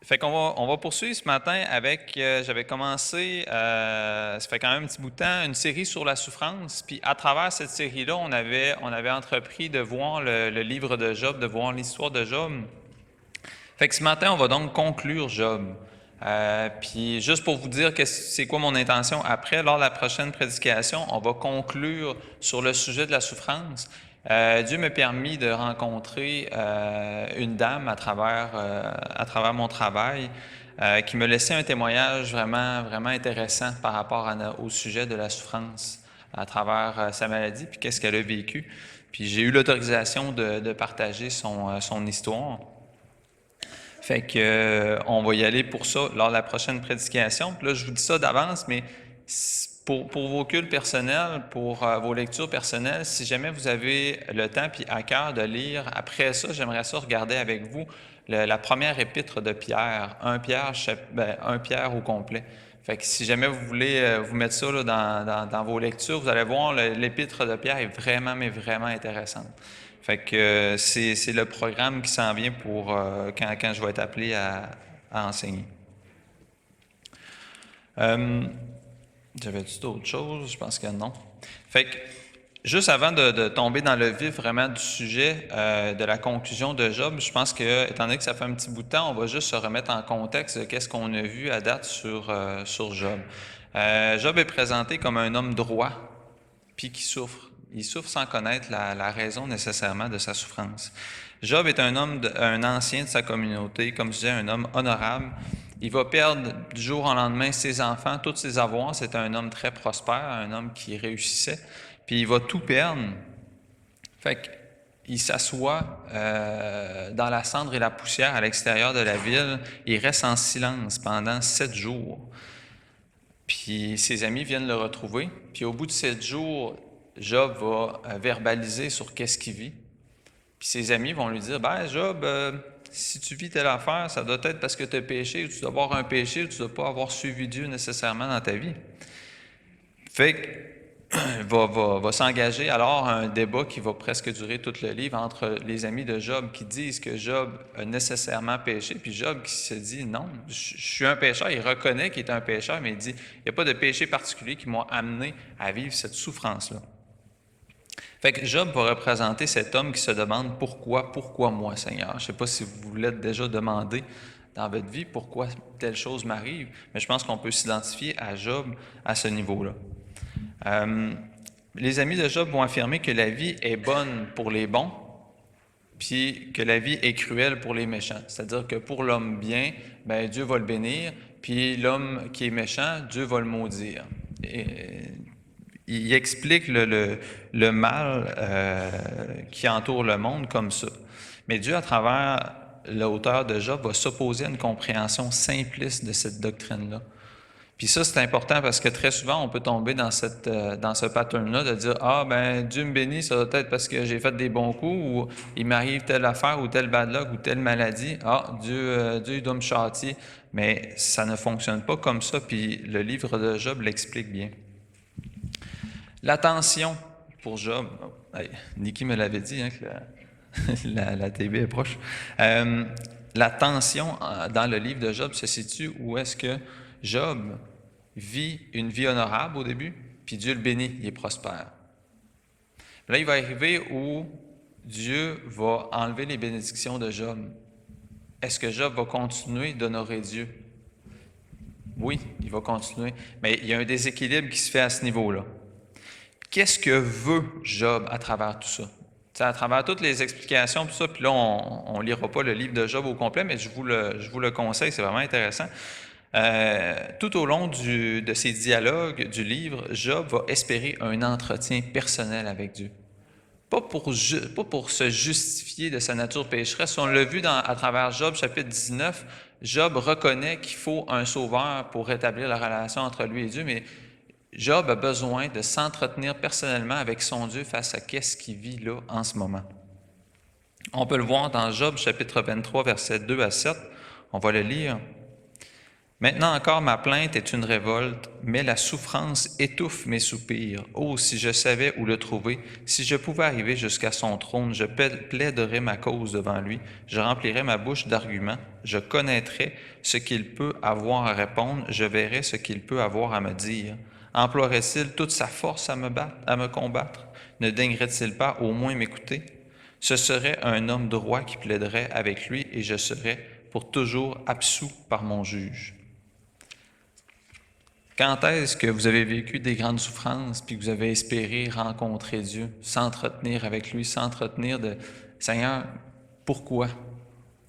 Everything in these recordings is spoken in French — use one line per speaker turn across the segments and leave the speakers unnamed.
Fait qu'on va poursuivre ce matin avec, j'avais commencé, ça fait quand même un petit bout de temps, une série sur la souffrance. Puis à travers cette série-là, on avait entrepris de voir le livre de Job, de voir l'histoire de Job. Fait que ce matin, on va donc conclure Job. Puis juste pour vous dire c'est quoi mon intention après, lors de la prochaine prédication, on va conclure sur le sujet de la souffrance. Dieu m'a permis de rencontrer une dame à travers mon travail qui me laissait un témoignage vraiment, vraiment intéressant par rapport au sujet de la souffrance à travers sa maladie, puis qu'est-ce qu'elle a vécu. Puis j'ai eu l'autorisation de partager son histoire. Fait que on va y aller pour ça lors de la prochaine prédication. Puis là, je vous dis ça d'avance, mais pour vos cultes personnels, pour vos lectures personnelles, si jamais vous avez le temps puis à cœur de lire, après ça, j'aimerais ça regarder avec vous la première épître de Pierre, 1 Pierre au complet. Fait que si jamais vous voulez vous mettre ça là, dans vos lectures, vous allez voir, l'épître de Pierre est vraiment, mais vraiment intéressante. Fait que c'est le programme qui s'en vient pour quand je vais être appelé à enseigner. J'avais-tu d'autres choses? Je pense que non. Fait que juste avant de tomber dans le vif vraiment du sujet de la conclusion de Job, je pense que, étant donné que ça fait un petit bout de temps, on va juste se remettre en contexte de qu'est-ce qu'on a vu à date sur Job. Job est présenté comme un homme droit, puis qui souffre. Il souffre sans connaître la raison nécessairement de sa souffrance. Job est un ancien de sa communauté, comme je disais, un homme honorable. Il va perdre du jour au lendemain ses enfants, tous ses avoirs. C'est un homme très prospère, un homme qui réussissait. Puis il va tout perdre. Fait qu'il s'assoit dans la cendre et la poussière à l'extérieur de la ville. Il reste en silence pendant 7 jours. Puis ses amis viennent le retrouver. Puis au bout de 7 jours, Job va verbaliser sur qu'est-ce qu'il vit. Puis ses amis vont lui dire, « Ben, Job, si tu vis telle affaire, ça doit être parce que tu as péché, ou tu dois avoir un péché, ou tu ne dois pas avoir suivi Dieu nécessairement dans ta vie. » Fait que va s'engager alors un débat qui va presque durer tout le livre entre les amis de Job qui disent que Job a nécessairement péché, puis Job qui se dit non, je suis un pécheur. Il reconnaît qu'il est un pécheur, mais il dit il n'y a pas de péché particulier qui m'a amené à vivre cette souffrance-là. Fait que Job va représenter cet homme qui se demande pourquoi moi, Seigneur. Je ne sais pas si vous vous l'êtes déjà demandé dans votre vie pourquoi telle chose m'arrive, mais je pense qu'on peut s'identifier à Job à ce niveau-là. Les amis de Job vont affirmer que la vie est bonne pour les bons, puis que la vie est cruelle pour les méchants. C'est-à-dire que pour l'homme bien, ben Dieu va le bénir, puis l'homme qui est méchant, Dieu va le maudire. Il explique le mal qui entoure le monde comme ça. Mais Dieu, à travers l'auteur de Job, va s'opposer à une compréhension simpliste de cette doctrine-là. Puis ça, c'est important parce que très souvent, on peut tomber dans ce pattern-là de dire « Ah, ben Dieu me bénit, ça doit être parce que j'ai fait des bons coups ou il m'arrive telle affaire ou telle bad luck ou telle maladie. Ah, Dieu il doit me châtier. » Mais ça ne fonctionne pas comme ça, puis le livre de Job l'explique bien. L'attention pour Job, Niki me l'avait dit, hein, que la TV est proche. La tension dans le livre de Job se situe où est-ce que Job vit une vie honorable au début, puis Dieu le bénit, il est prospère. Là, il va arriver où Dieu va enlever les bénédictions de Job. Est-ce que Job va continuer d'honorer Dieu? Oui, il va continuer, mais il y a un déséquilibre qui se fait à ce niveau-là. Qu'est-ce que veut Job à travers tout ça? T'sais, à travers toutes les explications, tout ça, puis là, on ne lira pas le livre de Job au complet, mais je vous le conseille, c'est vraiment intéressant. Tout au long de ces dialogues du livre, Job va espérer un entretien personnel avec Dieu. Pas pour se justifier de sa nature pécheresse. On l'a vu à travers Job, chapitre 19, Job reconnaît qu'il faut un sauveur pour rétablir la relation entre lui et Dieu, mais Job a besoin de s'entretenir personnellement avec son Dieu face à qu'est-ce qu'il vit là en ce moment. On peut le voir dans Job, chapitre 23, versets 2 à 7. On va le lire. « Maintenant encore, ma plainte est une révolte, mais la souffrance étouffe mes soupirs. Oh, si je savais où le trouver, si je pouvais arriver jusqu'à son trône, je plaiderais ma cause devant lui, je remplirais ma bouche d'arguments, je connaîtrais ce qu'il peut avoir à répondre, je verrais ce qu'il peut avoir à me dire. Emploierait-il toute sa force à me combattre? Ne daignerait-il pas au moins m'écouter? Ce serait un homme droit qui plaiderait avec lui, et je serais pour toujours absous par mon juge. Quand est-ce que vous avez vécu des grandes souffrances puis que vous avez espéré rencontrer Dieu, s'entretenir avec lui, s'entretenir de Seigneur, pourquoi?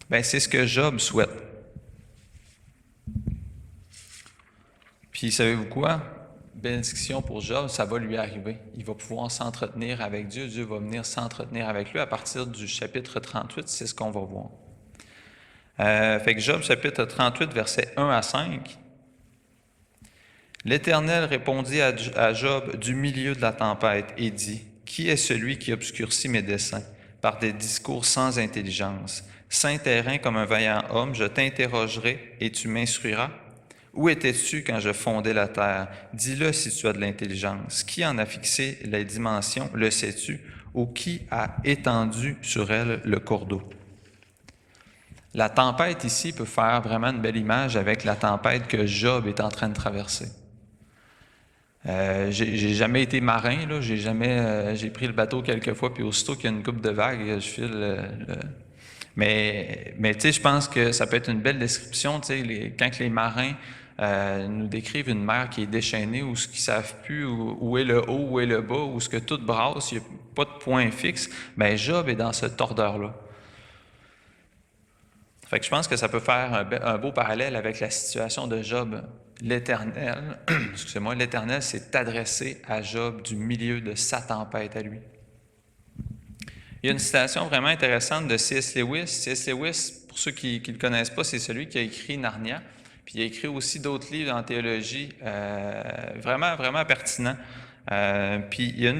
Bien, c'est ce que Job souhaite. Puis, savez-vous quoi? Bénédiction pour Job, ça va lui arriver. Il va pouvoir s'entretenir avec Dieu. Dieu va venir s'entretenir avec lui à partir du chapitre 38, c'est ce qu'on va voir. Fait que Job, chapitre 38, versets 1 à 5. L'Éternel répondit à Job du milieu de la tempête et dit, « Qui est celui qui obscurcit mes desseins par des discours sans intelligence? Saint terrain comme un vaillant homme, je t'interrogerai et tu m'instruiras. Où étais-tu quand je fondais la terre? Dis-le si tu as de l'intelligence. Qui en a fixé les dimensions, le sais-tu? Ou qui a étendu sur elle le cours d'eau? » La tempête ici peut faire vraiment une belle image avec la tempête que Job est en train de traverser. J'ai jamais été marin, là. J'ai pris le bateau quelques fois, puis aussitôt qu'il y a une coupe de vagues, je file. Mais tu sais, je pense que ça peut être une belle description, tu sais, quand les marins nous décrivent une mer qui est déchaînée, où ce qu'ils savent plus où est le haut, où est le bas, où ce que tout brasse, il n'y a pas de point fixe. Bien, Job est dans cette ordre-là. Fait que je pense que ça peut faire un beau parallèle avec la situation de Job. L'Éternel, l'Éternel s'est adressé à Job du milieu de sa tempête à lui. Il y a une citation vraiment intéressante de C.S. Lewis. C.S. Lewis, pour ceux qui ne le connaissent pas, c'est celui qui a écrit Narnia. Puis il a écrit aussi d'autres livres en théologie vraiment, vraiment pertinents. Puis il y a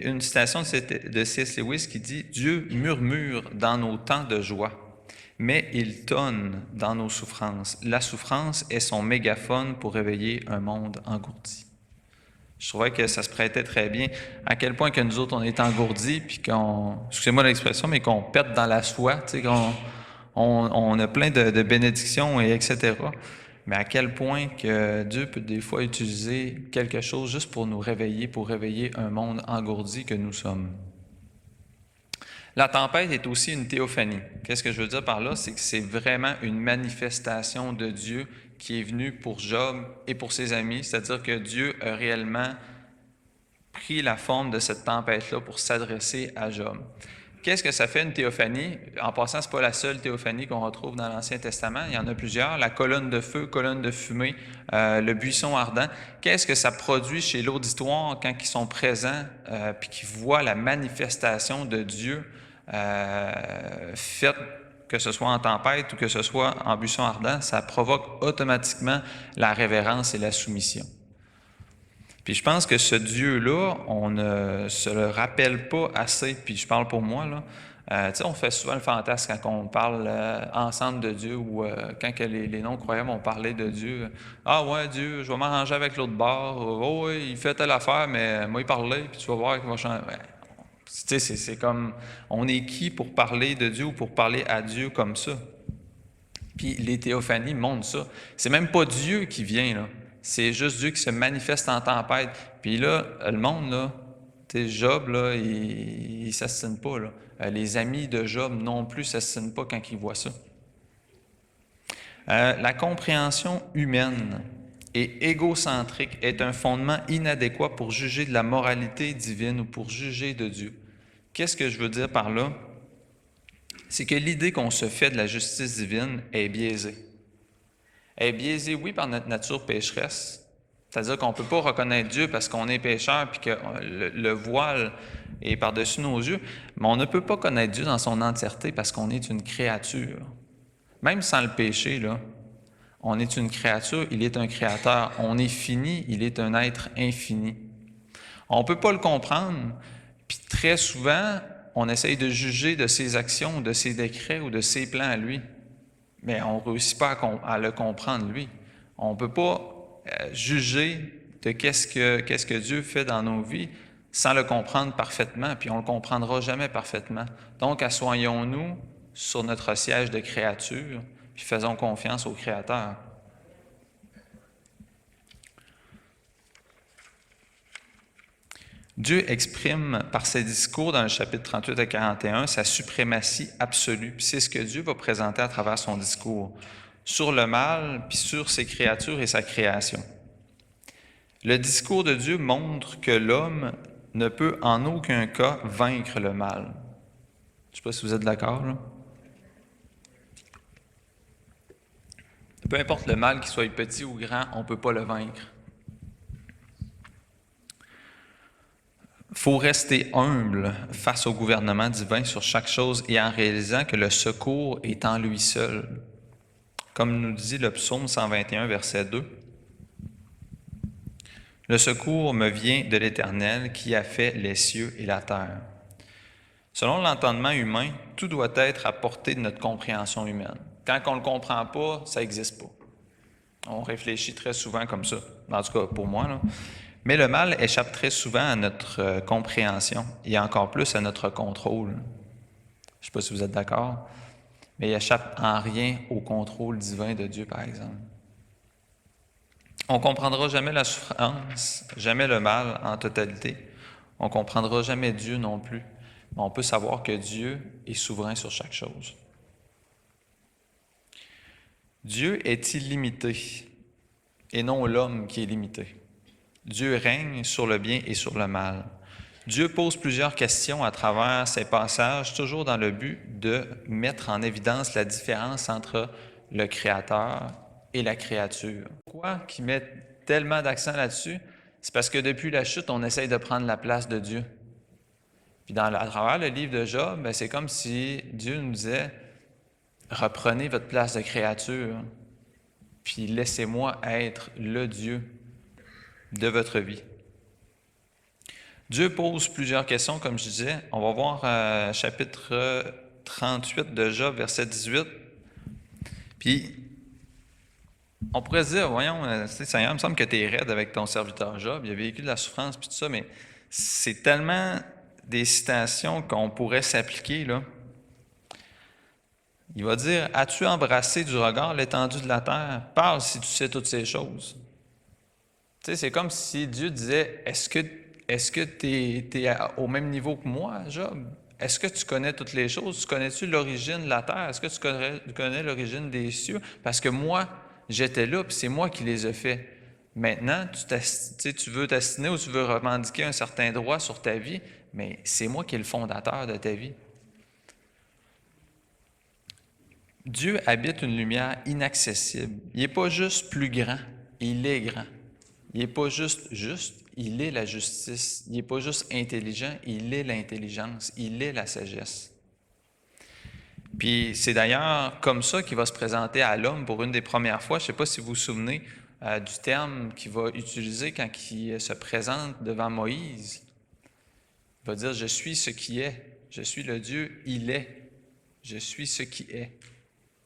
une citation de C.S. Lewis qui dit « Dieu murmure dans nos temps de joie. Mais il tonne dans nos souffrances. La souffrance est son mégaphone pour réveiller un monde engourdi. » Je trouvais que ça se prêtait très bien. À quel point que nous autres, on est engourdis, puis excusez-moi l'expression, mais qu'on pète dans la soie, tu sais, on a plein de bénédictions, et etc. Mais à quel point que Dieu peut des fois utiliser quelque chose juste pour nous réveiller, pour réveiller un monde engourdi que nous sommes. La tempête est aussi une théophanie. Qu'est-ce que je veux dire par là? C'est que c'est vraiment une manifestation de Dieu qui est venue pour Job et pour ses amis, c'est-à-dire que Dieu a réellement pris la forme de cette tempête-là pour s'adresser à Job. Qu'est-ce que ça fait une théophanie? En passant, ce n'est pas la seule théophanie qu'on retrouve dans l'Ancien Testament, il y en a plusieurs, la colonne de feu, colonne de fumée, le buisson ardent. Qu'est-ce que ça produit chez l'auditoire quand ils sont présents puis qu'ils voient la manifestation de Dieu faite, que ce soit en tempête ou que ce soit en buisson ardent? Ça provoque automatiquement la révérence et la soumission. Puis je pense que ce Dieu-là, on ne se le rappelle pas assez, puis je parle pour moi, là. Tu sais, on fait souvent le fantasme quand on parle ensemble de Dieu ou quand que les non-croyants vont parler de Dieu. « Ah ouais, Dieu, je vais m'arranger avec l'autre bord. Oh oui, il fait telle affaire, mais moi, il parlait, puis tu vas voir qu'il va changer. » Tu sais, c'est comme, on est qui pour parler de Dieu ou pour parler à Dieu comme ça? Puis les théophanies montrent ça. C'est même pas Dieu qui vient, là. C'est juste Dieu qui se manifeste en tempête. Puis là, le monde, là, tu sais, Job, là, il ne s'astine pas, là. Les amis de Job non plus ne s'astinent pas quand ils voient ça. La compréhension humaine et égocentrique est un fondement inadéquat pour juger de la moralité divine ou pour juger de Dieu. Qu'est-ce que je veux dire par là? C'est que l'idée qu'on se fait de la justice divine est biaisée. Elle est biaisée, oui, par notre nature pécheresse, c'est-à-dire qu'on ne peut pas reconnaître Dieu parce qu'on est pécheur puis que le voile est par-dessus nos yeux, mais on ne peut pas connaître Dieu dans son entièreté parce qu'on est une créature. Même sans le péché, là, on est une créature, il est un créateur. On est fini, il est un être infini. On ne peut pas le comprendre, puis très souvent, on essaye de juger de ses actions, de ses décrets ou de ses plans à lui. Mais on ne réussit pas à le comprendre, lui. On ne peut pas juger de qu'est-ce que Dieu fait dans nos vies sans le comprendre parfaitement, puis on ne le comprendra jamais parfaitement. Donc, assoyons-nous sur notre siège de créature, puis faisons confiance au Créateur. Dieu exprime par ses discours dans le chapitre 38 à 41 sa suprématie absolue. Puis c'est ce que Dieu va présenter à travers son discours sur le mal, puis sur ses créatures et sa création. Le discours de Dieu montre que l'homme ne peut en aucun cas vaincre le mal. Je ne sais pas si vous êtes d'accord, là. Peu importe le mal, qu'il soit petit ou grand, on ne peut pas le vaincre. Il faut rester humble face au gouvernement divin sur chaque chose et en réalisant que le secours est en lui seul. Comme nous dit le psaume 121, verset 2. Le secours me vient de l'Éternel qui a fait les cieux et la terre. Selon l'entendement humain, tout doit être à portée de notre compréhension humaine. Quand on ne le comprend pas, ça n'existe pas. On réfléchit très souvent comme ça, en tout cas pour moi, là. Mais le mal échappe très souvent à notre compréhension et encore plus à notre contrôle. Je ne sais pas si vous êtes d'accord, mais il échappe en rien au contrôle divin de Dieu, par exemple. On ne comprendra jamais la souffrance, jamais le mal en totalité. On ne comprendra jamais Dieu non plus. Mais on peut savoir que Dieu est souverain sur chaque chose. Dieu est illimité et non l'homme qui est limité. Dieu règne sur le bien et sur le mal. Dieu pose plusieurs questions à travers ces passages, toujours dans le but de mettre en évidence la différence entre le Créateur et la créature. Pourquoi qu'il met tellement d'accent là-dessus? C'est parce que depuis la chute, on essaye de prendre la place de Dieu. Puis à travers le livre de Job, c'est comme si Dieu nous disait « Reprenez votre place de créature, puis laissez-moi être le Dieu de votre vie. » Dieu pose plusieurs questions, comme je disais. On va voir chapitre 38 de Job, verset 18. Puis, on pourrait se dire, voyons, Seigneur, il me semble que tu es raide avec ton serviteur Job. Il a vécu de la souffrance, puis tout ça, mais c'est tellement des citations qu'on pourrait s'appliquer, là. Il va dire, « As-tu embrassé du regard l'étendue de la terre? Parle si tu sais toutes ces choses. » Tu sais, c'est comme si Dieu disait, est-ce que tu es au même niveau que moi, Job? Est-ce que tu connais toutes les choses? Connais-tu l'origine de la terre? Est-ce que tu connais l'origine des cieux? Parce que moi, j'étais là, puis c'est moi qui les ai faits. Maintenant, tu veux t'assiner ou tu veux revendiquer un certain droit sur ta vie, mais c'est moi qui est le fondateur de ta vie. Dieu habite une lumière inaccessible. Il n'est pas juste plus grand, il est grand. Il n'est pas juste, il est la justice. Il n'est pas juste intelligent, il est l'intelligence, il est la sagesse. Puis c'est d'ailleurs comme ça qu'il va se présenter à l'homme pour une des premières fois. Je ne sais pas si vous vous souvenez du terme qu'il va utiliser quand il se présente devant Moïse. Il va dire « Je suis ce qui est, je suis le Dieu, il est, je suis ce qui est ».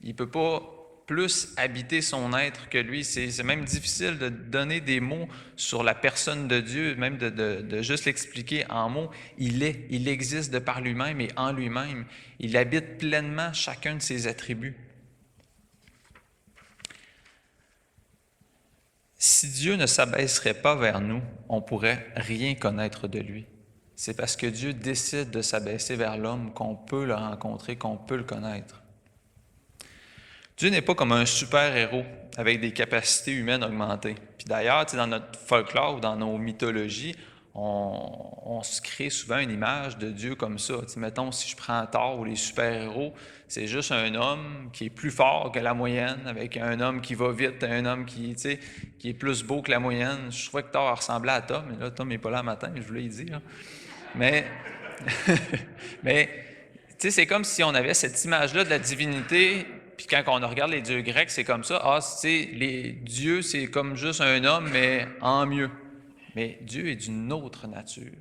Il ne peut pas plus habiter son être que lui. C'est même difficile de donner des mots sur la personne de Dieu, même de juste l'expliquer en mots. Il existe de par lui-même et en lui-même. Il habite pleinement chacun de ses attributs. Si Dieu ne s'abaisserait pas vers nous, on ne pourrait rien connaître de lui. C'est parce que Dieu décide de s'abaisser vers l'homme qu'on peut le rencontrer, qu'on peut le connaître. Dieu n'est pas comme un super-héros avec des capacités humaines augmentées. Puis d'ailleurs, dans notre folklore ou dans nos mythologies, on se crée souvent une image de Dieu comme ça. Mettons, si je prends Thor ou les super-héros, c'est juste un homme qui est plus fort que la moyenne, avec un homme qui va vite, un homme qui est plus beau que la moyenne. Je trouvais que Thor ressemblait à Tom, mais là, Tom n'est pas là le matin, je voulais y dire. Mais, c'est comme si on avait cette image-là de la divinité. Puis quand on regarde les dieux grecs, c'est comme ça. Les dieux, c'est comme juste un homme, mais en mieux. Mais Dieu est d'une autre nature.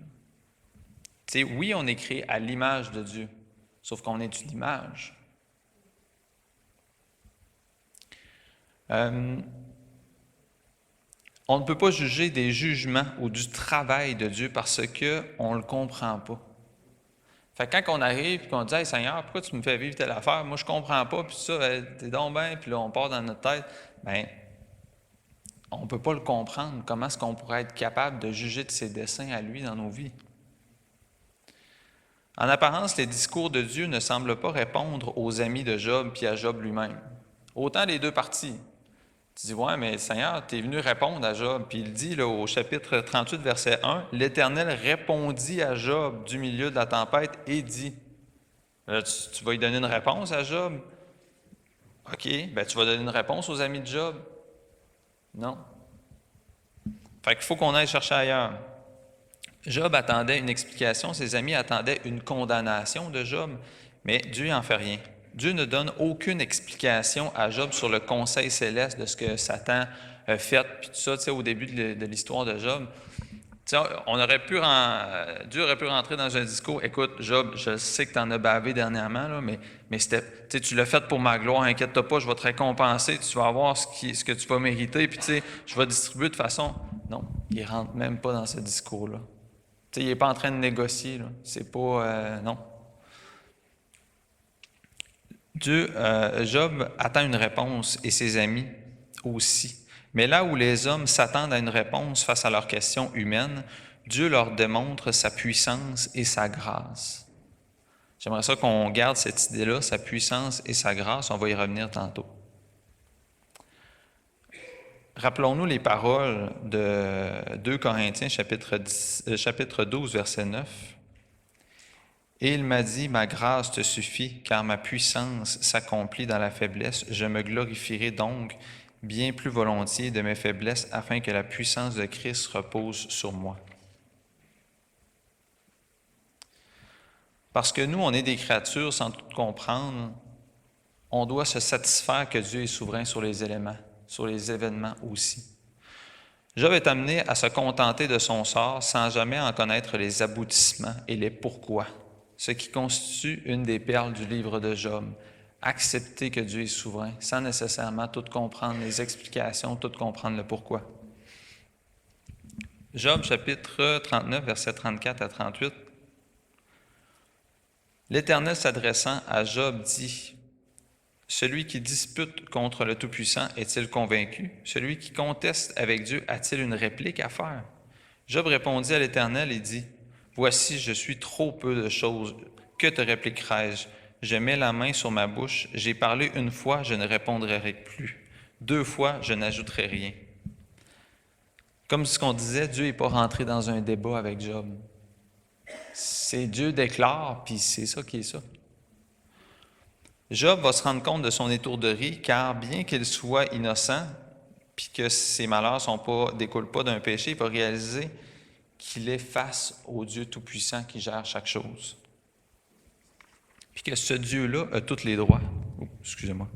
Oui, on est créé à l'image de Dieu, sauf qu'on est une image. On ne peut pas juger des jugements ou du travail de Dieu parce qu'on ne le comprend pas. Fait que quand on arrive et qu'on dit « Hey Seigneur, pourquoi tu me fais vivre telle affaire? Moi, je ne comprends pas, puis ça, t'es donc bien, puis là, on part dans notre tête. » Bien, on ne peut pas le comprendre. Comment est-ce qu'on pourrait être capable de juger de ses desseins à lui dans nos vies? En apparence, les discours de Dieu ne semblent pas répondre aux amis de Job puis à Job lui-même. Autant les deux parties. Tu dis, ouais, mais Seigneur, tu es venu répondre à Job. Puis il dit là, au chapitre 38, verset 1, « L'Éternel répondit à Job du milieu de la tempête et dit. » Là, tu vas lui donner une réponse à Job? OK, bien tu vas donner une réponse aux amis de Job? Non. Fait qu'il faut qu'on aille chercher ailleurs. Job attendait une explication, ses amis attendaient une condamnation de Job, mais Dieu n'en fait rien. Dieu ne donne aucune explication à Job sur le conseil céleste de ce que Satan a fait, puis tout ça, tu sais, au début de l'histoire de Job. Tu sais, Dieu aurait pu rentrer dans un discours, « Écoute, Job, je sais que tu en as bavé dernièrement, là, mais tu l'as fait pour ma gloire, inquiète-toi pas, je vais te récompenser, tu vas avoir ce que tu vas mériter, puis tu sais, je vais distribuer de façon... » Non, il ne rentre même pas dans ce discours-là. Tu sais, il n'est pas en train de négocier, là. C'est pas... non. Job attend une réponse et ses amis aussi. Mais là où les hommes s'attendent à une réponse face à leurs questions humaines, Dieu leur démontre sa puissance et sa grâce. J'aimerais ça qu'on garde cette idée-là, sa puissance et sa grâce. On va y revenir tantôt. Rappelons-nous les paroles de 2 Corinthiens, chapitre 12, verset 9. « Et il m'a dit, ma grâce te suffit, car ma puissance s'accomplit dans la faiblesse. Je me glorifierai donc bien plus volontiers de mes faiblesses, afin que la puissance de Christ repose sur moi. » Parce que nous, on est des créatures sans tout comprendre, on doit se satisfaire que Dieu est souverain sur les éléments, sur les événements aussi. Job est amené à se contenter de son sort sans jamais en connaître les aboutissements et les pourquoi, ce qui constitue une des perles du livre de Job. Accepter que Dieu est souverain, sans nécessairement tout comprendre les explications, tout comprendre le pourquoi. Job, chapitre 39, versets 34 à 38. L'Éternel s'adressant à Job dit, « Celui qui dispute contre le Tout-Puissant est-il convaincu? Celui qui conteste avec Dieu a-t-il une réplique à faire? » Job répondit à l'Éternel et dit, « Voici, je suis trop peu de choses. Que te répliquerai-je? Je mets la main sur ma bouche. J'ai parlé une fois, je ne répondrai plus. 2 fois, je n'ajouterai rien. » Comme ce qu'on disait, Dieu n'est pas rentré dans un débat avec Job. C'est Dieu déclare, puis c'est ça qui est ça. Job va se rendre compte de son étourderie, car bien qu'il soit innocent, puis que ses malheurs ne découlent pas d'un péché, il va réaliser qu'il est face au Dieu Tout-Puissant qui gère chaque chose. Puis que ce Dieu-là a tous les droits. Excusez-moi.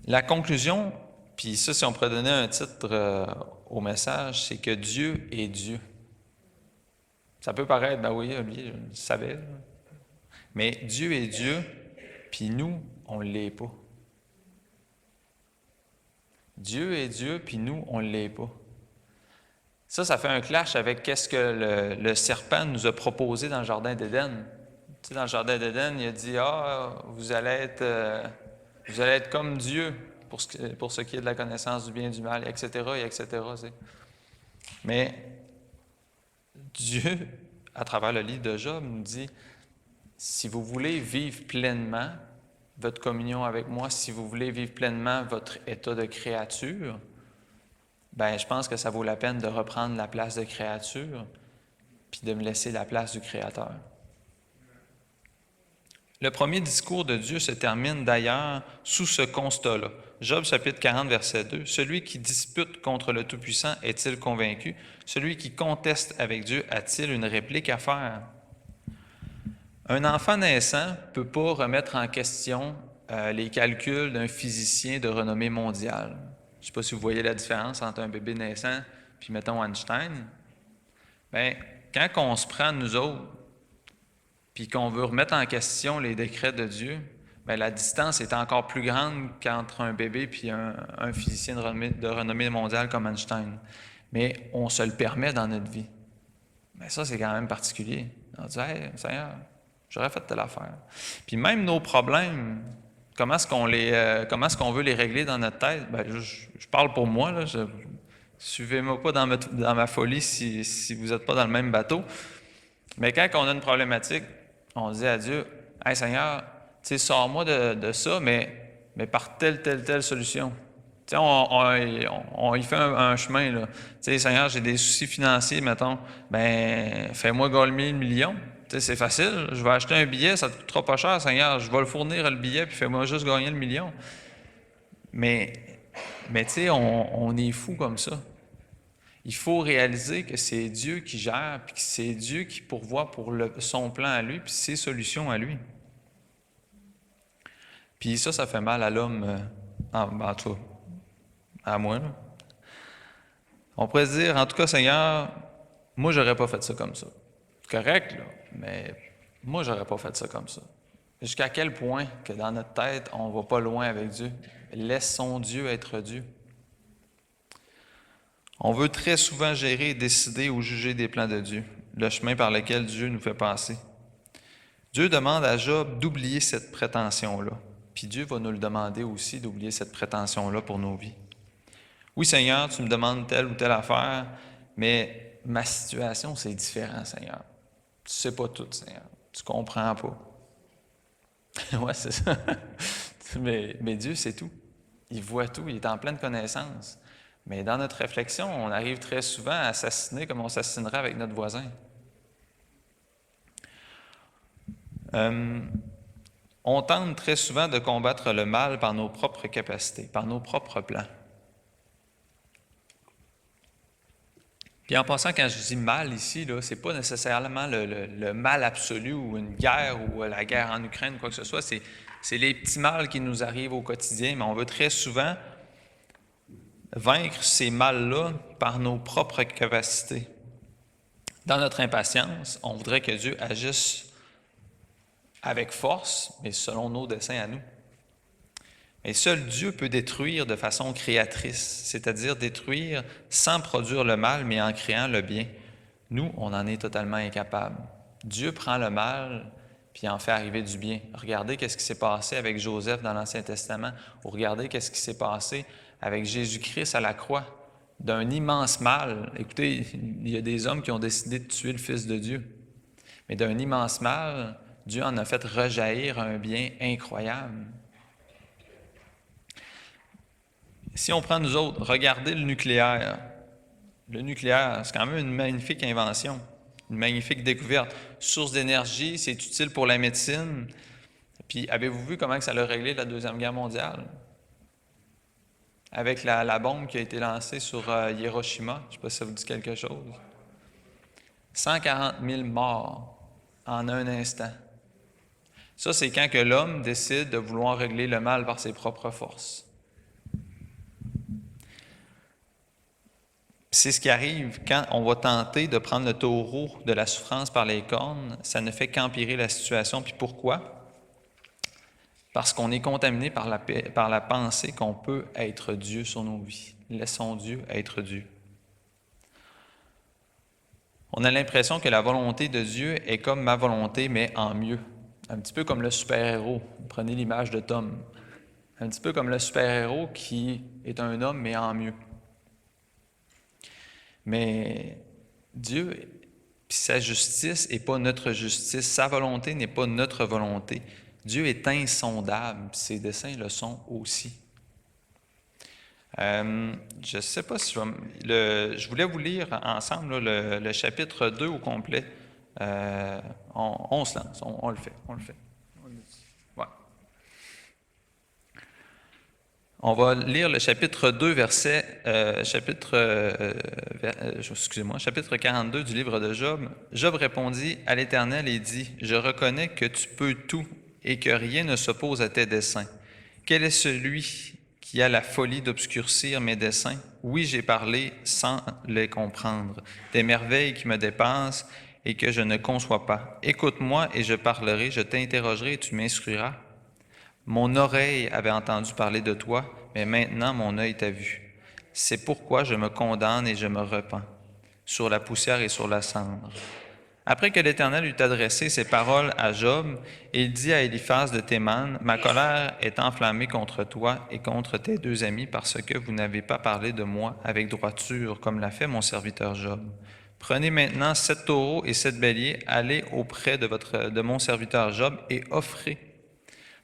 La conclusion, puis ça, si on pourrait donner un titre au message, c'est que Dieu est Dieu. Ça peut paraître, ben oui, Olivier, je le savais. Mais Dieu est Dieu, puis nous, on ne l'est pas. Dieu est Dieu, puis nous, on ne l'est pas. Ça fait un clash avec qu'est-ce que le serpent nous a proposé dans le Jardin d'Éden. Tu sais, dans le Jardin d'Éden, il a dit, « vous allez être comme Dieu pour ce qui est de la connaissance du bien et du mal, etc. » etc. Mais Dieu, à travers le livre de Job, nous dit, si vous voulez vivre pleinement votre communion avec moi, si vous voulez vivre pleinement votre état de créature, bien, je pense que ça vaut la peine de reprendre la place de créature puis de me laisser la place du Créateur. Le premier discours de Dieu se termine d'ailleurs sous ce constat-là. Job chapitre 40, verset 2. « Celui qui dispute contre le Tout-Puissant est-il convaincu? Celui qui conteste avec Dieu a-t-il une réplique à faire? » Un enfant naissant ne peut pas remettre en question les calculs d'un physicien de renommée mondiale. Je ne sais pas si vous voyez la différence entre un bébé naissant puis, mettons, Einstein. Bien, quand on se prend nous autres puis qu'on veut remettre en question les décrets de Dieu, bien, la distance est encore plus grande qu'entre un bébé et un physicien de renommée mondiale comme Einstein. Mais on se le permet dans notre vie. Mais ça, c'est quand même particulier. On dit, hey, Seigneur, j'aurais fait telle affaire. Puis même nos problèmes, comment est-ce qu'on veut les régler dans notre tête? Bien, je parle pour moi, là. Suivez-moi pas dans ma folie si vous n'êtes pas dans le même bateau. Mais quand on a une problématique, on dit à Dieu, hey Seigneur, tu sais, sors-moi de ça, mais par telle solution. Tu sais, on y fait un chemin, là. Tu sais, Seigneur, j'ai des soucis financiers, mettons. Ben, fais-moi gagner le million. Tu sais, c'est facile. Je vais acheter un billet, ça ne te coûtera pas cher, Seigneur. Je vais le fournir, le billet, puis fais-moi juste gagner le million. Mais tu sais, on est fou comme ça. Il faut réaliser que c'est Dieu qui gère, puis que c'est Dieu qui pourvoit pour son plan à lui, puis ses solutions à lui. Puis ça fait mal à l'homme, en tout cas, à moi, là. On pourrait se dire, en tout cas, Seigneur, moi, j'aurais pas fait ça comme ça. C'est correct, là, mais moi, j'aurais pas fait ça comme ça. Jusqu'à quel point que dans notre tête, on va pas loin avec Dieu. Laissons Dieu être Dieu. On veut très souvent gérer, décider ou juger des plans de Dieu, le chemin par lequel Dieu nous fait passer. Dieu demande à Job d'oublier cette prétention-là. Puis Dieu va nous le demander aussi d'oublier cette prétention-là pour nos vies. Oui, Seigneur, tu me demandes telle ou telle affaire, mais ma situation, c'est différent, Seigneur. Tu ne sais pas tout, Seigneur. Tu ne comprends pas. Oui, c'est ça. Mais Dieu, c'est tout. Il voit tout, il est en pleine connaissance. Mais dans notre réflexion, on arrive très souvent à assassiner comme on assassinerait avec notre voisin. On tente très souvent de combattre le mal par nos propres capacités, par nos propres plans. Puis en passant, quand je dis mal ici, ce n'est pas nécessairement le mal absolu ou une guerre ou la guerre en Ukraine ou quoi que ce soit. C'est les petits mals qui nous arrivent au quotidien, mais on veut très souvent vaincre ces mâles-là par nos propres capacités. Dans notre impatience, on voudrait que Dieu agisse avec force, mais selon nos desseins à nous. Mais seul Dieu peut détruire de façon créatrice, c'est-à-dire détruire sans produire le mal, mais en créant le bien. Nous, on en est totalement incapables. Dieu prend le mal puis en fait arriver du bien. Regardez qu'est-ce qui s'est passé avec Joseph dans l'Ancien Testament, ou regardez qu'est-ce qui s'est passé avec Jésus-Christ à la croix, d'un immense mal. Écoutez, il y a des hommes qui ont décidé de tuer le Fils de Dieu, mais d'un immense mal, Dieu en a fait rejaillir un bien incroyable. Si on prend nous autres, regardez le nucléaire. Le nucléaire, c'est quand même une magnifique invention, une magnifique découverte. Source d'énergie, c'est utile pour la médecine. Puis, avez-vous vu comment ça a réglé la Deuxième Guerre mondiale? Avec la bombe qui a été lancée sur Hiroshima, je ne sais pas si ça vous dit quelque chose. 140 000 morts en un instant. Ça, c'est quand que l'homme décide de vouloir régler le mal par ses propres forces. C'est ce qui arrive quand on va tenter de prendre le taureau de la souffrance par les cornes. Ça ne fait qu'empirer la situation. Puis pourquoi? Parce qu'on est contaminé par la pensée qu'on peut être Dieu sur nos vies. Laissons Dieu être Dieu. On a l'impression que la volonté de Dieu est comme ma volonté, mais en mieux. Un petit peu comme le super-héros. Prenez l'image de Tom. Un petit peu comme le super-héros qui est un homme, mais en mieux. Mais Dieu, puis sa justice n'est pas notre justice. Sa volonté n'est pas notre volonté. Dieu est insondable, puis ses desseins le sont aussi. Je ne sais pas si je voulais vous lire ensemble là, le chapitre 2 au complet. On se lance, on le fait. Ouais. On va lire le chapitre 2, chapitre 42 du livre de Job. Job répondit à l'Éternel et dit, « Je reconnais que tu peux tout et que rien ne s'oppose à tes desseins. Quel est celui qui a la folie d'obscurcir mes desseins? Oui, j'ai parlé sans les comprendre, des merveilles qui me dépassent et que je ne conçois pas. Écoute-moi et je parlerai, je t'interrogerai et tu m'instruiras. Mon oreille avait entendu parler de toi, mais maintenant mon œil t'a vu. C'est pourquoi je me condamne et je me repens, sur la poussière et sur la cendre. » Après que l'Éternel eut adressé ces paroles à Job, il dit à Éliphaz de Théman, « Ma colère est enflammée contre toi et contre tes deux amis parce que vous n'avez pas parlé de moi avec droiture, comme l'a fait mon serviteur Job. Prenez maintenant 7 taureaux et 7 béliers, allez auprès de mon serviteur Job et offrez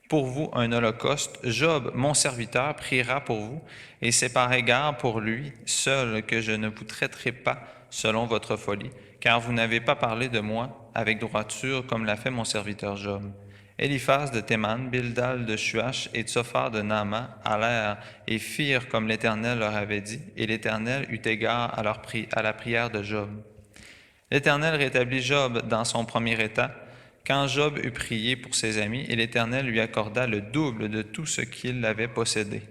pour vous un holocauste. Job, mon serviteur, priera pour vous, et c'est par égard pour lui seul que je ne vous traiterai pas selon votre folie, car vous n'avez pas parlé de moi avec droiture comme l'a fait mon serviteur Job. » Éliphaz de Théman, Bildad de Shuach et Tsophar de Naama allèrent et firent comme l'Éternel leur avait dit, et l'Éternel eut égard à la prière de Job. L'Éternel rétablit Job dans son premier état, quand Job eut prié pour ses amis, et l'Éternel lui accorda le double de tout ce qu'il avait possédé.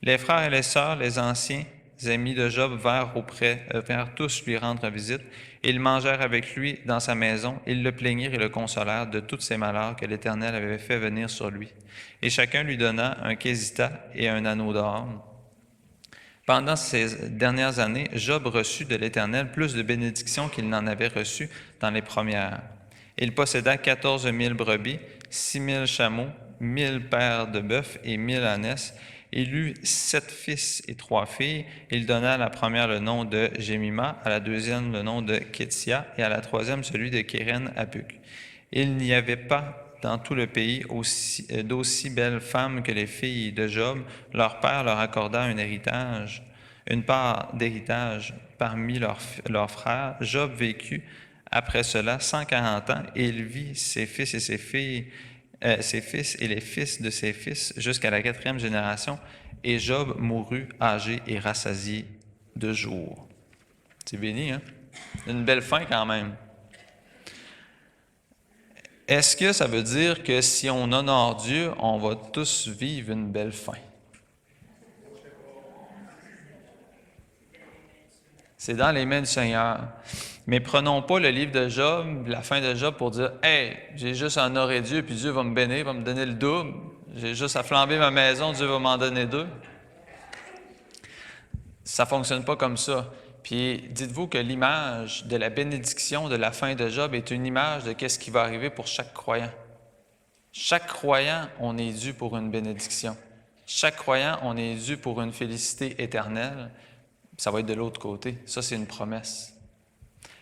Les frères et les sœurs, les anciens amis de Job vinrent tous lui rendre visite. Ils mangèrent avec lui dans sa maison. Ils le plaignirent et le consolèrent de tous ses malheurs que l'Éternel avait fait venir sur lui. Et chacun lui donna un késita et un anneau d'or. Pendant ces dernières années, Job reçut de l'Éternel plus de bénédictions qu'il n'en avait reçues dans les premières. Il posséda 14 000 brebis, 6 000 chameaux, 1 000 paires de bœufs et 1 000 ânesses. Il eut 7 fils et 3 filles. Il donna à la première le nom de Jémima, à la deuxième le nom de Kétia et à la troisième celui de Kéren-Apuk. Il n'y avait pas dans tout le pays d'aussi belles femmes que les filles de Job. Leur père leur accorda une part d'héritage parmi leurs frères. Job vécut après cela 140 ans, et il vit ses fils et ses filles, ses fils et les fils de ses fils jusqu'à la 4e génération, et Job mourut âgé et rassasié de jours. C'est béni, hein? Une belle fin quand même. Est-ce que ça veut dire que si on honore Dieu, on va tous vivre une belle fin? C'est dans les mains du Seigneur. Mais prenons pas le livre de Job, la fin de Job, pour dire « Hey, j'ai juste à honorer Dieu, puis Dieu va me bénir, va me donner le double. J'ai juste à flamber ma maison, Dieu va m'en donner 2. » Ça ne fonctionne pas comme ça. Puis dites-vous que l'image de la bénédiction de la fin de Job est une image de ce qui va arriver pour chaque croyant. Chaque croyant, on est dû pour une bénédiction. Chaque croyant, on est dû pour une félicité éternelle. Ça va être de l'autre côté. Ça, c'est une promesse.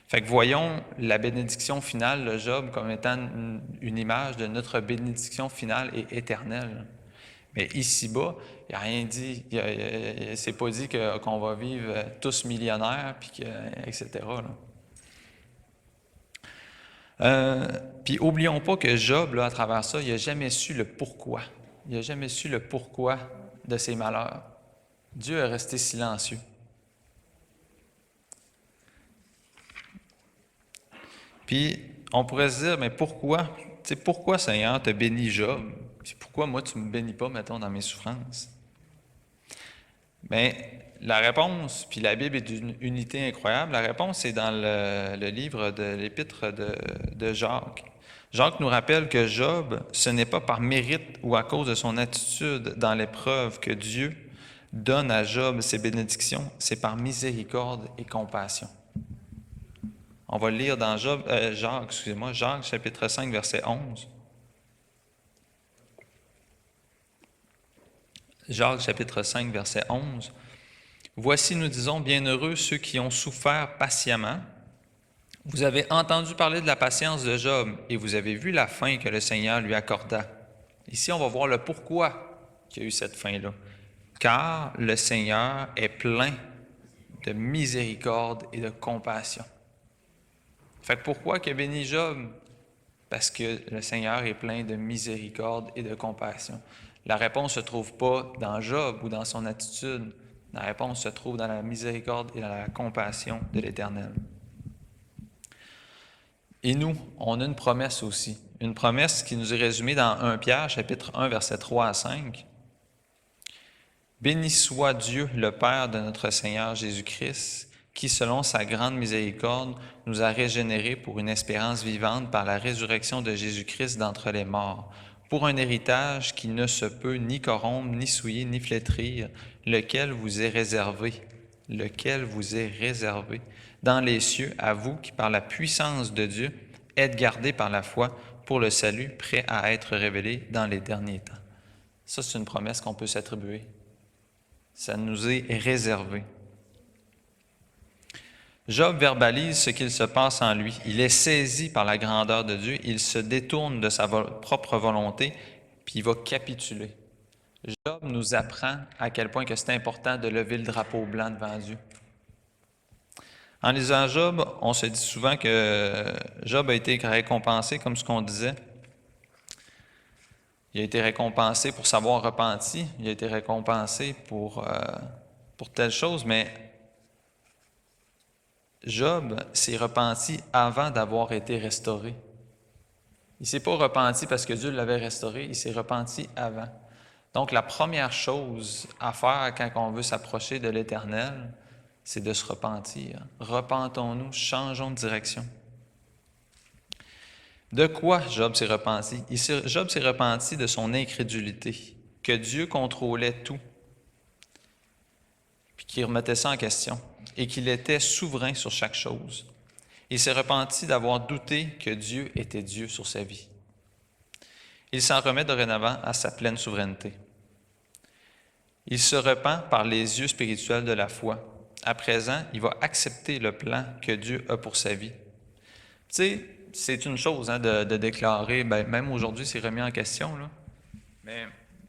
Fait que voyons la bénédiction finale de Job comme étant une image de notre bénédiction finale et éternelle. Mais ici-bas, il n'y a rien dit, c'est pas dit qu'on va vivre tous millionnaires, puis etc. Puis oublions pas que Job, là, à travers ça, il n'a jamais su le pourquoi. Il n'a jamais su le pourquoi de ses malheurs. Dieu est resté silencieux. Puis, on pourrait se dire, mais pourquoi? Tu sais, pourquoi, Seigneur, te bénis Job? Puis pourquoi moi, tu ne me bénis pas, mettons, dans mes souffrances? Bien, la réponse, puis la Bible est d'une unité incroyable, la réponse est dans le livre de l'Épître de Jacques. Jacques nous rappelle que Job, ce n'est pas par mérite ou à cause de son attitude dans l'épreuve que Dieu donne à Job ses bénédictions, c'est par miséricorde et compassion. On va le lire dans Jacques, chapitre 5, verset 11. Jacques, chapitre 5, verset 11. « Voici, nous disons, bienheureux ceux qui ont souffert patiemment. Vous avez entendu parler de la patience de Job et vous avez vu la fin que le Seigneur lui accorda. » Ici, on va voir le pourquoi qu'il y a eu cette fin-là. « Car le Seigneur est plein de miséricorde et de compassion. » Fait que pourquoi qu'il a béni Job? Parce que le Seigneur est plein de miséricorde et de compassion. La réponse ne se trouve pas dans Job ou dans son attitude. La réponse se trouve dans la miséricorde et dans la compassion de l'Éternel. Et nous, on a une promesse aussi. Une promesse qui nous est résumée dans 1 Pierre, chapitre 1, versets 3 à 5. « Béni soit Dieu, le Père de notre Seigneur Jésus-Christ, qui, selon sa grande miséricorde, nous a régénérés pour une espérance vivante par la résurrection de Jésus-Christ d'entre les morts, pour un héritage qui ne se peut ni corrompre, ni souiller, ni flétrir, lequel vous est réservé, dans les cieux, à vous qui, par la puissance de Dieu, êtes gardés par la foi pour le salut, prêt à être révélé dans les derniers temps. Ça, c'est une promesse qu'on peut s'attribuer. Ça nous est réservé. Job verbalise ce qu'il se passe en lui. Il est saisi par la grandeur de Dieu, il se détourne de sa propre volonté, puis il va capituler. Job nous apprend à quel point que c'est important de lever le drapeau blanc devant Dieu. En lisant Job, on se dit souvent que Job a été récompensé, comme ce qu'on disait. Il a été récompensé pour s'avoir repenti, il a été récompensé pour telle chose, mais Job s'est repenti avant d'avoir été restauré. Il ne s'est pas repenti parce que Dieu l'avait restauré, il s'est repenti avant. Donc, la première chose à faire quand on veut s'approcher de l'Éternel, c'est de se repentir. Repentons-nous, changeons de direction. De quoi Job s'est repenti? Job s'est repenti de son incrédulité, que Dieu contrôlait tout, puis qu'il remettait ça en question, et qu'il était souverain sur chaque chose. Il s'est repenti d'avoir douté que Dieu était Dieu sur sa vie. Il s'en remet dorénavant à sa pleine souveraineté. Il se repent par les yeux spirituels de la foi. À présent, il va accepter le plan que Dieu a pour sa vie. Tu sais, c'est une chose de déclarer, même aujourd'hui c'est remis en question, là, mais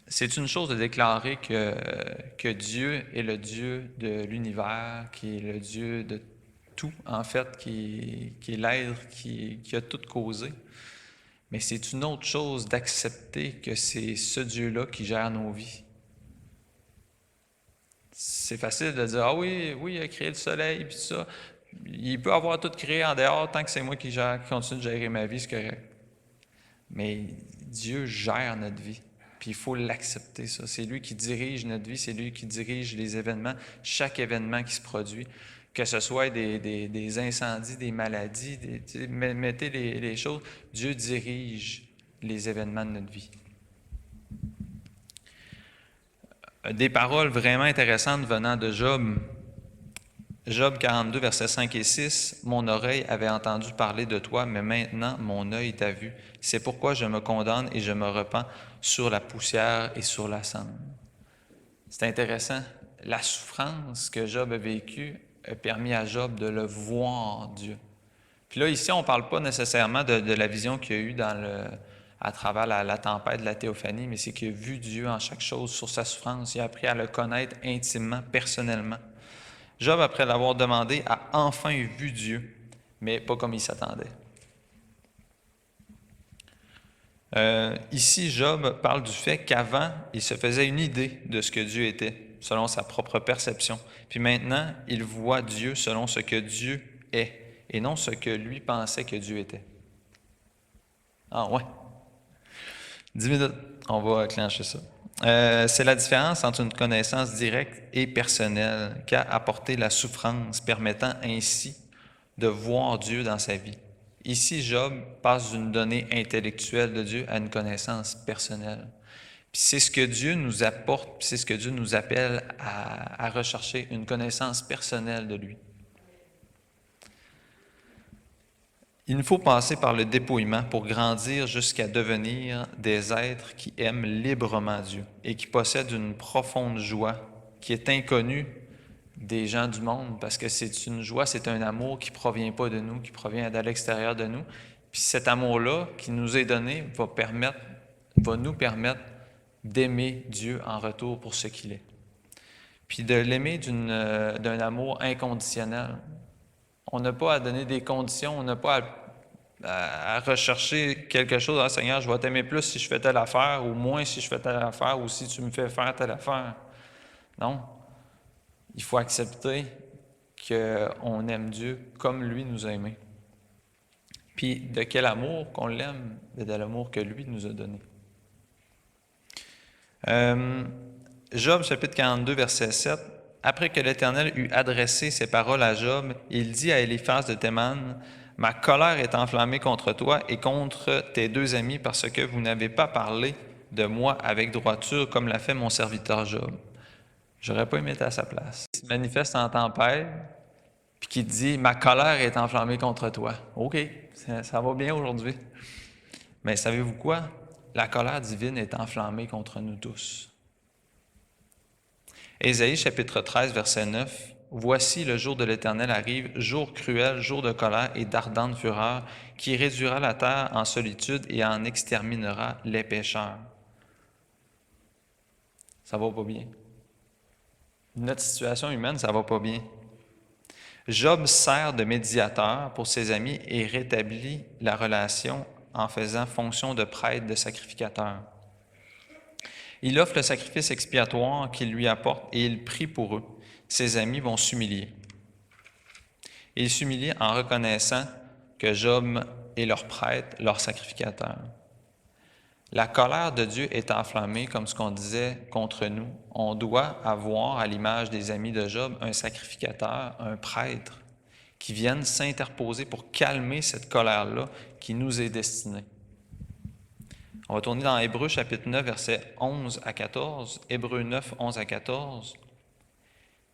c'est une chose de déclarer que Dieu est le Dieu de l'univers, qui est le Dieu de tout, en fait, qui est l'être qui a tout causé. Mais c'est une autre chose d'accepter que c'est ce Dieu-là qui gère nos vies. C'est facile de dire, ah oui, il a créé le soleil, puis ça. Il peut avoir tout créé en dehors, tant que c'est moi qui continue de gérer ma vie, c'est correct. Mais Dieu gère notre vie, puis il faut l'accepter, ça. C'est lui qui dirige notre vie, c'est lui qui dirige les événements, chaque événement qui se produit, que ce soit des incendies, des maladies, mettez les choses, Dieu dirige les événements de notre vie. Des paroles vraiment intéressantes venant de Job. Job 42, versets 5 et 6. « Mon oreille avait entendu parler de toi, mais maintenant mon œil t'a vu. C'est pourquoi je me condamne et je me repens sur la poussière et sur la cendre. » C'est intéressant. La souffrance que Job a vécue a permis à Job de le voir, Dieu. Puis là, ici, on ne parle pas nécessairement de la vision qu'il y a eu à travers la tempête de la théophanie, mais c'est qu'il a vu Dieu en chaque chose sur sa souffrance. Il a appris à le connaître intimement, personnellement. Job, après l'avoir demandé, a enfin vu Dieu, mais pas comme il s'attendait. Ici, Job parle du fait qu'avant, il se faisait une idée de ce que Dieu était, selon sa propre perception. Puis maintenant, il voit Dieu selon ce que Dieu est, et non ce que lui pensait que Dieu était. Ah ouais. 10 minutes, on va clencher ça. C'est la différence entre une connaissance directe et personnelle qu'a apporté la souffrance, permettant ainsi de voir Dieu dans sa vie. Ici, Job passe d'une donnée intellectuelle de Dieu à une connaissance personnelle. Puis c'est ce que Dieu nous apporte, puis c'est ce que Dieu nous appelle à rechercher, une connaissance personnelle de lui. Il nous faut passer par le dépouillement pour grandir jusqu'à devenir des êtres qui aiment librement Dieu et qui possèdent une profonde joie qui est inconnue des gens du monde parce que c'est une joie, c'est un amour qui ne provient pas de nous, qui provient de l'extérieur de nous. Puis cet amour-là qui nous est donné va nous permettre d'aimer Dieu en retour pour ce qu'il est. Puis de l'aimer d'un amour inconditionnel. On n'a pas à donner des conditions, on n'a pas à rechercher quelque chose. Ah, Seigneur, je vais t'aimer plus si je fais telle affaire, ou moins si je fais telle affaire, ou si tu me fais faire telle affaire. Non. Il faut accepter qu'on aime Dieu comme lui nous a aimés. Puis de quel amour qu'on l'aime? De l'amour que lui nous a donné. Job, chapitre 42, verset 7. Après que l'Éternel eut adressé ces paroles à Job, il dit à Éliphaz de Théman, Ma colère est enflammée contre toi et contre tes deux amis parce que vous n'avez pas parlé de moi avec droiture comme l'a fait mon serviteur Job. J'aurais pas aimé être à sa place. Il se manifeste en tempête, puis qui dit « Ma colère est enflammée contre toi. » OK, ça va bien aujourd'hui. Mais savez-vous quoi? La colère divine est enflammée contre nous tous. Ésaïe chapitre 13, verset 9. « Voici le jour de l'Éternel arrive, jour cruel, jour de colère et d'ardente fureur, qui réduira la terre en solitude et en exterminera les pécheurs. » Ça va pas bien. Notre situation humaine, ça va pas bien. Job sert de médiateur pour ses amis et rétablit la relation en faisant fonction de prêtre, de sacrificateur. Il offre le sacrifice expiatoire qu'il lui apporte et il prie pour eux. Ses amis vont s'humilier. Ils s'humilient en reconnaissant que Job est leur prêtre, leur sacrificateur. La colère de Dieu est enflammée, comme ce qu'on disait, contre nous. On doit avoir, à l'image des amis de Job, un sacrificateur, un prêtre, qui vienne s'interposer pour calmer cette colère-là qui nous est destinée. On va tourner dans Hébreux chapitre 9, versets 11 à 14. Hébreux 9, 11 à 14.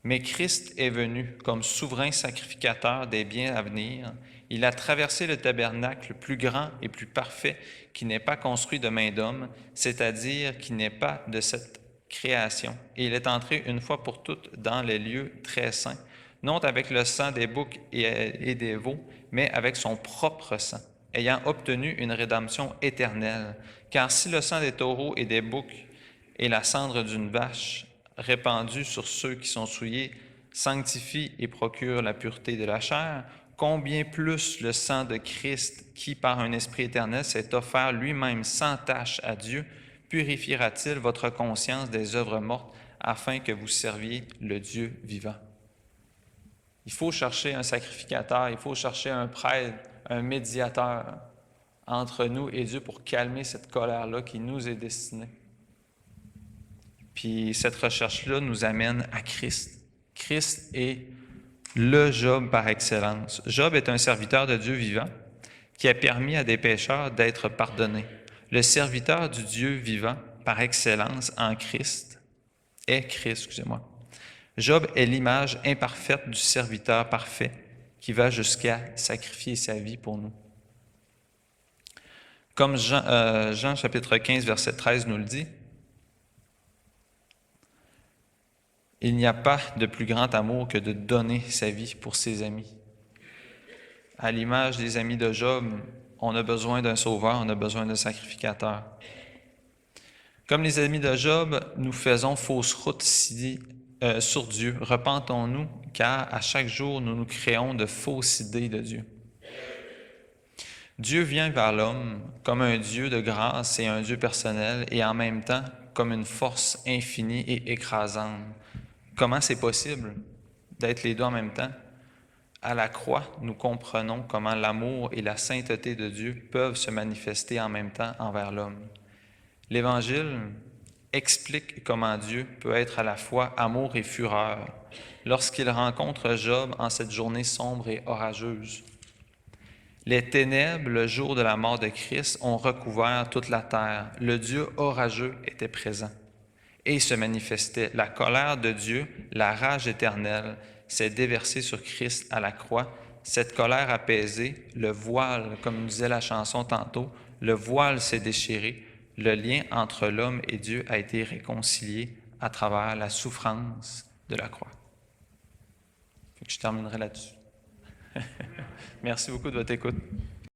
« Mais Christ est venu comme souverain sacrificateur des biens à venir. Il a traversé le tabernacle plus grand et plus parfait qui n'est pas construit de main d'homme, c'est-à-dire qui n'est pas de cette création. Et il est entré une fois pour toutes dans les lieux très saints, non avec le sang des boucs et des veaux, mais avec son propre sang, ayant obtenu une rédemption éternelle. Car si le sang des taureaux et des boucs et la cendre d'une vache répandue sur ceux qui sont souillés sanctifie et procure la pureté de la chair, combien plus le sang de Christ, qui par un esprit éternel s'est offert lui-même sans tache à Dieu, purifiera-t-il votre conscience des œuvres mortes afin que vous serviez le Dieu vivant. » Il faut chercher un sacrificateur, il faut chercher un prêtre, un médiateur entre nous et Dieu pour calmer cette colère-là qui nous est destinée. Puis cette recherche-là nous amène à Christ. Christ est le Job par excellence. Job est un serviteur de Dieu vivant qui a permis à des pécheurs d'être pardonnés. Le serviteur du Dieu vivant par excellence en Christ est Christ, excusez-moi. Job est l'image imparfaite du serviteur parfait qui va jusqu'à sacrifier sa vie pour nous. Comme Jean chapitre 15, verset 13 nous le dit, il n'y a pas de plus grand amour que de donner sa vie pour ses amis. À l'image des amis de Job, on a besoin d'un sauveur, on a besoin d'un sacrificateur. Comme les amis de Job, nous faisons fausse route sur Dieu. Repentons-nous, car à chaque jour, nous nous créons de fausses idées de Dieu. Dieu vient vers l'homme comme un Dieu de grâce et un Dieu personnel, et en même temps comme une force infinie et écrasante. Comment c'est possible d'être les deux en même temps? À la croix, nous comprenons comment l'amour et la sainteté de Dieu peuvent se manifester en même temps envers l'homme. L'Évangile explique comment Dieu peut être à la fois amour et fureur lorsqu'il rencontre Job en cette journée sombre et orageuse. Les ténèbres, le jour de la mort de Christ, ont recouvert toute la terre. Le Dieu orageux était présent et se manifestait. La colère de Dieu, la rage éternelle, s'est déversée sur Christ à la croix. Cette colère apaisée, le voile, comme nous disait la chanson tantôt, le voile s'est déchiré. Le lien entre l'homme et Dieu a été réconcilié à travers la souffrance de la croix. Je terminerai là-dessus. Merci beaucoup de votre écoute.